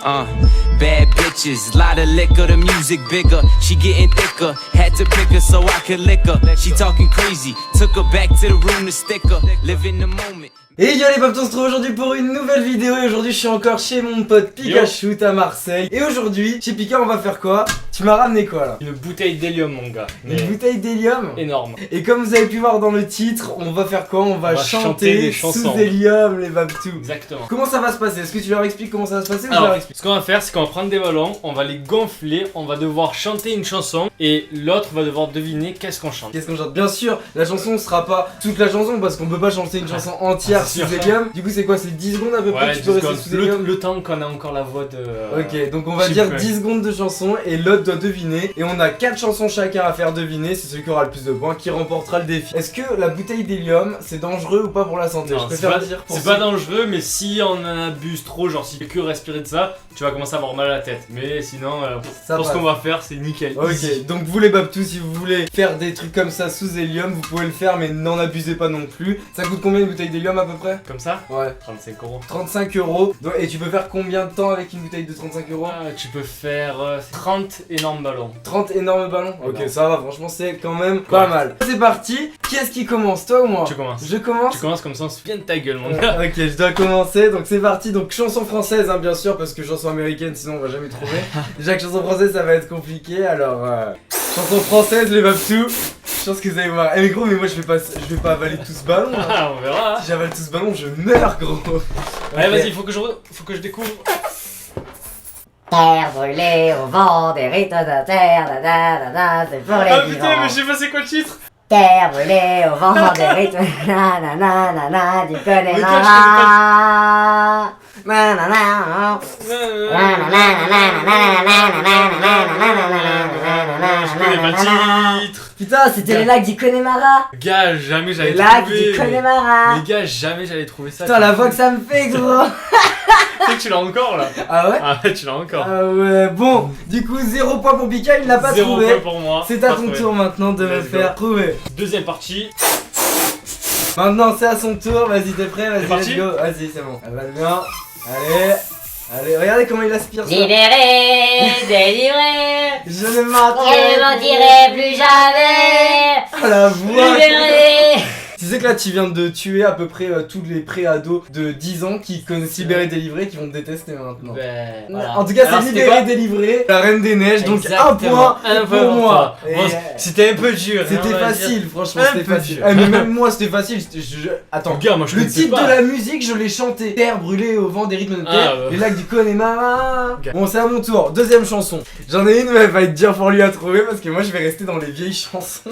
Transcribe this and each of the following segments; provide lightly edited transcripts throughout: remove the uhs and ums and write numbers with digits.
Bad bitches, lot of liquor, the music bigger. She getting thicker, had to pick her so I could lick her. She talking crazy, took her back to the room to stick her. Live in the moment. Et yo les potes, on se retrouve aujourd'hui pour une nouvelle vidéo. Et aujourd'hui je suis encore chez mon pote Pikachu à Marseille. Et aujourd'hui chez Pika on va faire quoi? Tu m'as ramené quoi là? Une bouteille d'hélium mon gars. Une bouteille d'hélium énorme. Et comme vous avez pu voir dans le titre, on va faire quoi? On va chanter des chansons sous hélium les Babtou. Exactement. Comment ça va se passer? Est-ce que tu leur expliques comment ça va se passer ou Alors, je leur explique? ce qu'on va faire c'est qu'on va prendre des ballons, on va les gonfler, on va devoir chanter une chanson et l'autre va devoir deviner qu'est-ce qu'on chante. Qu'est-ce qu'on chante? Bien sûr, la chanson sera pas toute la chanson parce qu'on peut pas chanter une chanson entière sous hélium. Du coup c'est quoi? C'est 10 secondes à peu près que tu peux rester sous hélium? Le temps qu'on a encore la voix de... Ok, donc on va dire 10 secondes de chanson et l'autre doit deviner. Et on a 4 chansons chacun à faire deviner. C'est celui qui aura le plus de points qui remportera le défi. Est-ce que la bouteille d'hélium c'est dangereux ou pas pour la santé? Non, je préfère dire c'est pas dangereux, mais si on en abuse trop, genre si tu fais que respirer de ça, tu vas commencer à avoir mal à la tête. Mais sinon, pour ce qu'on va faire, c'est nickel. Ok, easy. donc vous les Babtou, si vous voulez faire des trucs comme ça sous hélium, vous pouvez le faire, mais n'en abusez pas non plus. Ça coûte combien une bouteille d'hélium à peu près? Comme ça? Ouais. 35 euros. 35 euros. Et tu peux faire combien de temps avec une bouteille de 35 euros? Tu peux faire 30 énormes ballons. 30 énormes ballons? Ok, Non. ça va, franchement, c'est quand même pas mal. C'est parti. Qui est-ce qui commence, toi ou moi? Tu commences. Je commence. Tu commences comme ça, on se vient de ta gueule, mon gars. Ok, je dois commencer, donc c'est parti. Donc chanson française, hein, bien sûr, parce que chanson américaine, sinon on va jamais trouver. Déjà que chanson française, ça va être compliqué. Alors, chanson française, les Babtou. Je pense que vous allez voir. Eh mais gros, mais moi je vais pas avaler tout ce ballon. Là. Ah, on verra. Si j'avale tout ce ballon, je meurs, gros. Allez, Ok. vas-y, faut que je découvre. Terre brûlée au vent des rites de terre, da da da da, c'est pour les Ah vivants. putain, mais je sais pas c'est quoi le titre. Terre brûlée au vent des rites, na na na na na, tu connais Mais ma toi, na na na na. Je connais pas le titre. Putain, c'était les lacs du Connemara. Gars, jamais j'allais Les lacs trouver. du Connemara. Mais gars, jamais j'allais trouver ça. Putain, la voix que ça me fait, gros. Tu sais que tu l'as encore là. Ah ouais? Ah ouais, tu l'as encore. Ah ouais, bon, du coup 0 point pour Pika, il l'a pas 0 trouvé. point pour moi. C'est à Pas ton trouvé. tour maintenant de me Let's go. faire trouver. Deuxième partie. Maintenant c'est à son tour, vas-y t'es prêt, vas-y C'est parti. let's go. Vas-y c'est bon. Elle va bien. Allez, regardez comment il aspire ça. Libéré, délivré, Je ne je ne mentirai plus jamais. Ah la voix. Libéré. Tu sais que là tu viens de tuer à peu près tous les pré-ados de 10 ans qui connaissent Libéré Délivré qui vont te détester maintenant. Ben, voilà. En tout cas Alors, c'est c'était Libéré quoi Délivré, la Reine des Neiges, donc Exactement. un point pour moi. Bon, Et, c'était un peu dur. c'était hein, on va facile, dire. franchement Un c'était peu facile. dur. Mais même moi c'était facile. Attends, Gars, moi je le connaissais titre pas. de la musique je l'ai chanté. Terre brûlée au vent des rythmes de terre, Ah, ouais. les lacs du Connemara. Ok. Bon c'est à mon tour, deuxième chanson. J'en ai une mais elle va être dur pour lui à trouver parce que moi je vais rester dans les vieilles chansons.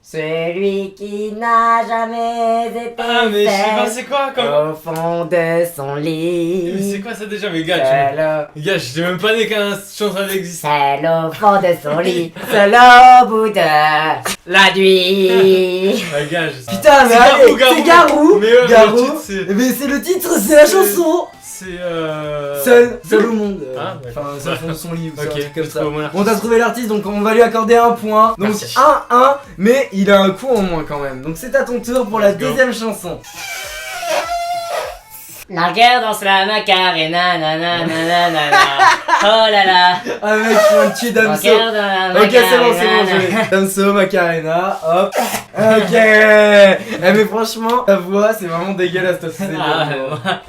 Celui qui n'a jamais été Ah, mais je sais pas, seul c'est quoi comme. au fond de son Mais lit. c'est quoi ça déjà, mes gars? Seul Gars, j'étais même pas né quand la chanson elle existe. au fond de son lit, seul au bout de la nuit. Ah, gars, je sais. Putain mais C'est allez, Garou, c'est Garou. Mais le Garou. titre, c'est. Mais c'est le titre, c'est la chanson. C'est Seul au monde. Ah, Enfin, seul au fond de son lit ou ça, Ok, un truc comme j'ai ça. trouvé mon Bon, t'as trouvé l'artiste, donc on va lui accorder un point. Donc Merci. 1-1, mais il a un coup en moins quand même. Donc c'est à ton tour pour la Let's go. deuxième chanson. La guerre danse la macarena, nanana. Oh là là. Ah mec, tu vas me tuer La Damso. guerre dans la Ok, c'est bon, je macarena. l'ai. Damso, Macarena, hop. Ok. Eh, mais franchement, ta voix, c'est vraiment dégueulasse, toi. C'est Ah,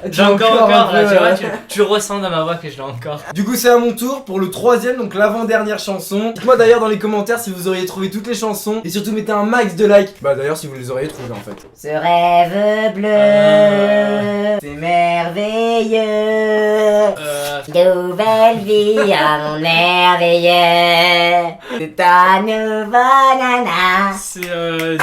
Tu j'ai as encore un là, peu, tu vois, tu ressens dans ma voix que je l'ai encore. Du coup, c'est à mon tour pour le troisième, donc l'avant-dernière chanson. Dites-moi d'ailleurs dans les commentaires si vous auriez trouvé toutes les chansons et surtout mettez un max de likes. Bah d'ailleurs, si vous les auriez trouvées en fait. Ce rêve bleu, c'est merveilleux. Nouvelle vie à mon merveilleux. C'est ta nouvelle nana. C'est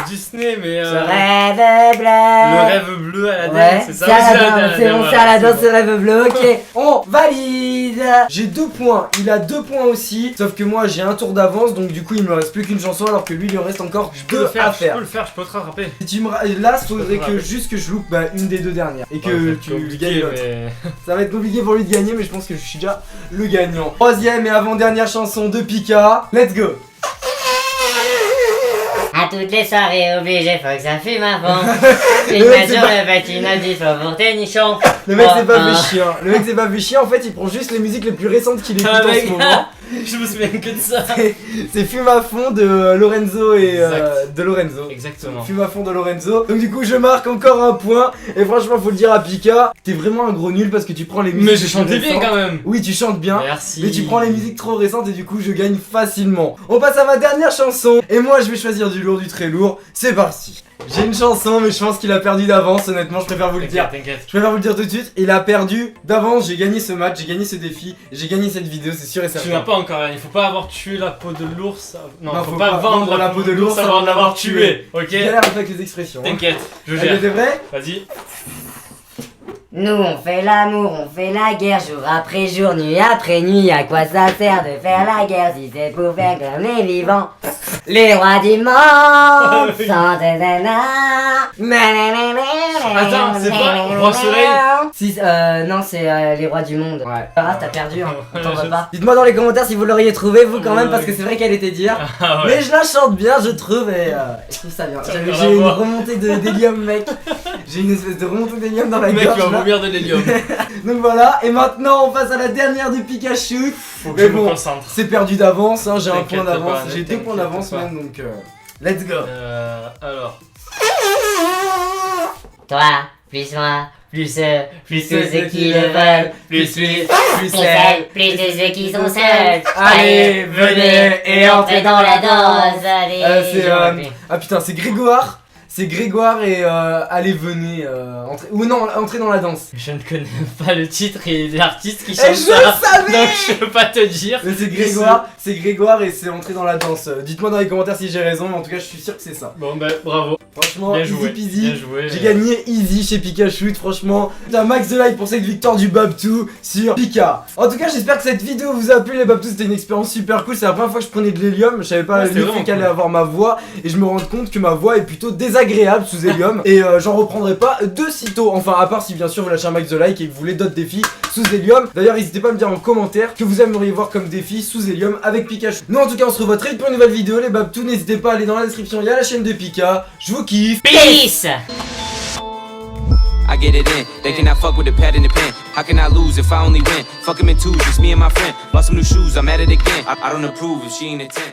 Disney, mais. Ce rêve Le bleu. rêve bleu à la Ouais, c'est ça. c'est aussi, Aladdin, c'est bon, voilà, c'est Aladdin, bon. c'est rêve bleu, ok. On valide. J'ai 2 points, il a 2 points aussi. Sauf que moi j'ai un tour d'avance, donc du coup il me reste plus qu'une chanson alors que lui il en reste encore Je peux 2 le à faire, je faire. peux le faire, je peux te rattraper. Si tu me là, faudrait peux que le juste que je loupe une des 2 dernières et que Ouais, tu c'est compliqué, gagnes l'autre. mais. Ça va être compliqué pour lui de gagner, mais je pense que je suis déjà le gagnant. Troisième et avant-dernière chanson de Pika. Let's go. À toutes les soirées obligées, faut que ça fume avant. Une Ouais, main c'est sur pas- le bâtiment du faux pour tes nichons. Le mec c'est pas Oh, fait chier, hein. Le mec c'est pas fait chier, en fait il prend juste les musiques les plus récentes qu'il écoute Ah, en mec, ce moment. je me souviens que de ça. C'est Fume à fond de Lorenzo et Exact. de Lorenzo. Exactement. Fume à fond de Lorenzo. Donc du coup je marque encore un point. Et franchement faut le dire à Pika, t'es vraiment un gros nul parce que tu prends les musiques. Mais j'ai les chanté plus bien récentes. quand même. Oui tu chantes bien. Merci. Mais tu prends les musiques trop récentes et du coup je gagne facilement. On passe à ma dernière chanson. Et moi je vais choisir du lourd, du très lourd. C'est parti. J'ai une chanson mais je pense qu'il a perdu d'avance. Honnêtement je préfère vous le dire. T'inquiète. Je préfère vous le dire tout de suite, il a perdu d'avance, j'ai gagné ce match, j'ai gagné ce défi, j'ai gagné cette vidéo, c'est sûr et certain. Tu n'as pas encore rien, il faut pas avoir tué la peau de l'ours. Non, Non, faut pas vendre la peau de l'ours avant de l'avoir tué. Ok. J'ai galère avec les expressions. Hein. T'inquiète, je Allez, gère. t'es vrai? Vas-y. Nous on fait l'amour, on fait la guerre, jour après jour, nuit après nuit. À quoi ça sert de faire la guerre si c'est pour faire comme les vivants? Les rois du monde sont des nanas. Attends, c'est pas Roi Soleil? Si, non, c'est les rois du monde. Ouais. Pas grave, t'as perdu, hein. On t'en va pas. Dites-moi dans les commentaires si vous l'auriez trouvé vous quand même parce que c'est vrai qu'elle était dire. Ah ouais. Mais je la chante bien je trouve et je trouve ça bien. Ça J'ai n'a rien j'ai à une voir. remontée d'hélium mec. J'ai une espèce de remontée d'hélium dans la Le mec gorge va là. vomir de l'hélium. Donc voilà, et maintenant on passe à la dernière de Pikachu. Faut que Mais je me bon, concentre. c'est perdu d'avance, hein, j'ai un T'inquiète point d'avance, pas, j'ai 2 points t'inquiète d'avance pas. même donc let's go. Alors. Toi, plus moi, plus ceux qui le veulent, plus lui, plus celles, plus de ceux qui sont seuls. Allez, venez et entrez dans la danse. Allez, c'est j'en peux plus. ah putain, c'est Grégoire. C'est Grégoire et allez venez entrez ou non, entrez dans la danse. Je ne connais pas le titre et l'artiste qui Et chante je ça. le savais. Donc je peux pas te dire. Mais c'est Grégoire et c'est entrer dans la danse. Dites-moi dans les commentaires si j'ai raison, mais en tout cas je suis sûr que c'est ça. Bon bah bravo. Franchement, Bien easy joué. peasy. Bien joué. J'ai gagné easy chez Pikachu, franchement. Un max de like pour cette victoire du Babtou sur Pika. En tout cas, j'espère que cette vidéo vous a plu, les Babtou. C'était une expérience super cool. C'est la première fois que je prenais de l'hélium. Je savais pas Ouais, c'était l'effet vraiment qu'allait cool. avoir ma voix. Et je me rends compte que ma voix est plutôt désagréable sous hélium. Et j'en reprendrai pas de sitôt. Enfin, à part si bien sûr vous lâchez un max de like et que vous voulez d'autres défis sous hélium. D'ailleurs, n'hésitez pas à me dire en commentaire que vous aimeriez voir comme défi sous hélium avec Pikachu. Nous, en tout cas, on se revoit très vite pour une nouvelle vidéo, les Babtou. N'hésitez pas à aller dans la description. Il y a la chaîne de Pika. Je vous kiffe. Peace! I get it in. They cannot fuck with the pad in the pen. How can I lose if I only win? Fuck him in twos, just me and my friend. Bought some new shoes, I'm at it again. I don't approve if she ain't a 10.